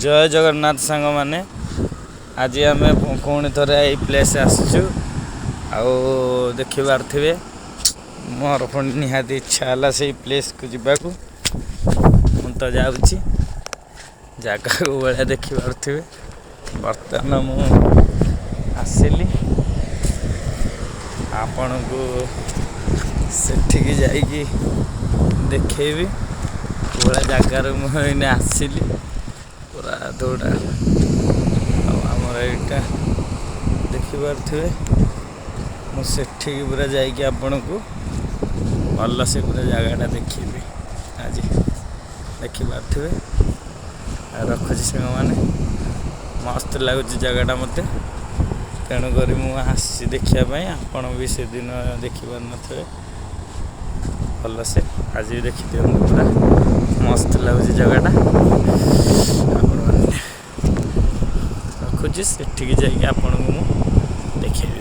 जय जगन्नाथ सांग माने आज आम पुणी थे यही प्लेस आसचु देखी पारे मोर पुणी निहाती इच्छा है से प्लेस को जावाक तो जाऊँगी जगह को भाया देखी पारे बर्तमान मु आसली आपण को सेठिकी जाइकी देखी पूरा जगार मुझे आसली पूरा दौड़ा आमर यहाँ देखिपे मुझे पूरा जाइए आपण को भल से पूरा जगहटा देखी आज देखिपे रखुची सांग मैंने मस्त लगुच जगहटा मत तेणुक मुझे देखापी आपण भी से दिन देखिपार न भल से आज भी देखी दिखते पूरा मस्त लगुच जगहटा रखुची से जाइए आपण को देखिए।